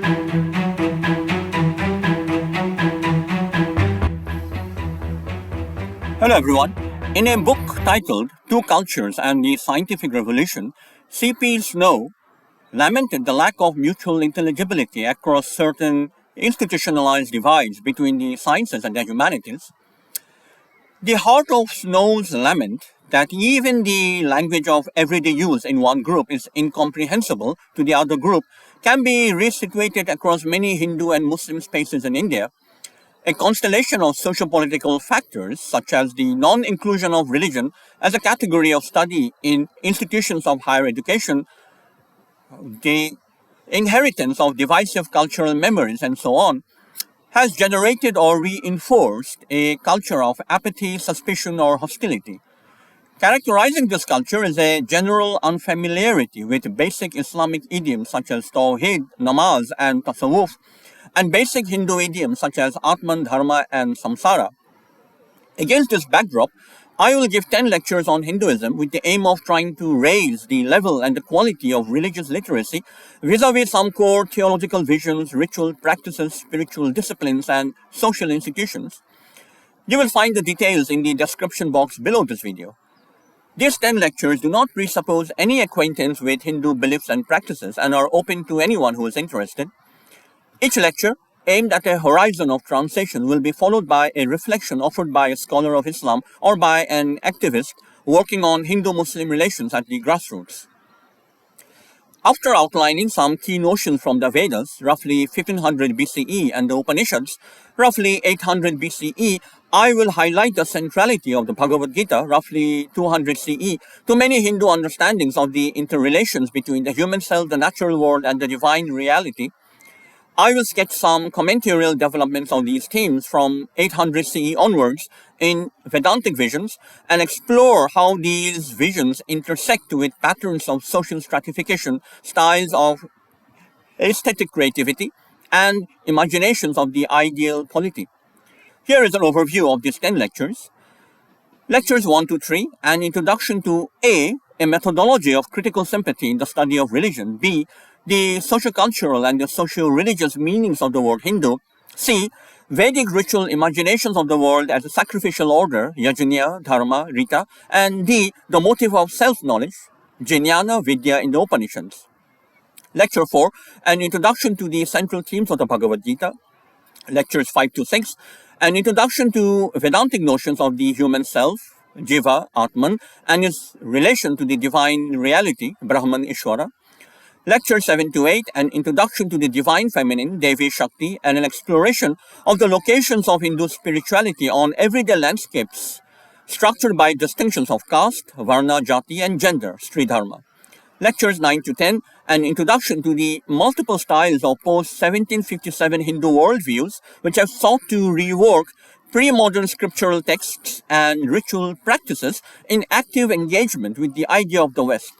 Hello everyone. In a book titled Two Cultures and the Scientific Revolution, C.P. Snow lamented the lack of mutual intelligibility across certain institutionalized divides between the sciences and the humanities. The heart of Snow's lament that even the language of everyday use in one group is incomprehensible to the other group can be resituated across many Hindu and Muslim spaces in India. A constellation of socio-political factors, such as the non-inclusion of religion as a category of study in institutions of higher education, the inheritance of divisive cultural memories, and so on, has generated or reinforced a culture of apathy, suspicion, or hostility. Characterizing this culture is a general unfamiliarity with basic Islamic idioms such as Tawheed, Namaz, and Tasawwuf, and basic Hindu idioms such as Atman, Dharma, and Samsara. Against this backdrop, I will give 10 lectures on Hinduism with the aim of trying to raise the level and the quality of religious literacy vis-a-vis some core theological visions, ritual practices, spiritual disciplines, and social institutions. You will find the details in the description box below this video. These 10 lectures do not presuppose any acquaintance with Hindu beliefs and practices and are open to anyone who is interested. Each lecture, aimed at a horizon of translation, will be followed by a reflection offered by a scholar of Islam or by an activist working on Hindu-Muslim relations at the grassroots. After outlining some key notions from the Vedas, roughly 1500 BCE, and the Upanishads, roughly 800 BCE, I will highlight the centrality of the Bhagavad-gită, roughly 200 CE, to many Hindu understandings of the interrelations between the human self, the natural world, and the divine reality. I will sketch some commentarial developments of these themes from 800 CE onwards in Vedantic visions and explore how these visions intersect with patterns of social stratification, styles of aesthetic creativity, and imaginations of the ideal polity. Here is an overview of these 10 lectures. Lectures 1 to 3, an introduction to A methodology of critical sympathy in the study of religion, B, the socio-cultural and the socio-religious meanings of the word Hindu, C, Vedic ritual imaginations of the world as a sacrificial order, yajna, dharma, rita, and D, the motive of self-knowledge, jnana, vidya in the Upanishads. Lecture 4, an introduction to the central themes of the Bhagavad-gită. Lectures 5 to 6, an introduction to Vedantic notions of the human self, jiva, atman, and its relation to the divine reality, Brahman, Ishvara. Lecture 7 to 8, an introduction to the divine feminine, Devi Shakti, and an exploration of the locations of Hindu spirituality on everyday landscapes, structured by distinctions of caste, varna, jati, and gender, Sri Dharma. Lectures 9 to 10, an introduction to the multiple styles of post-1757 Hindu worldviews, which have sought to rework pre-modern scriptural texts and ritual practices in active engagement with the idea of the West.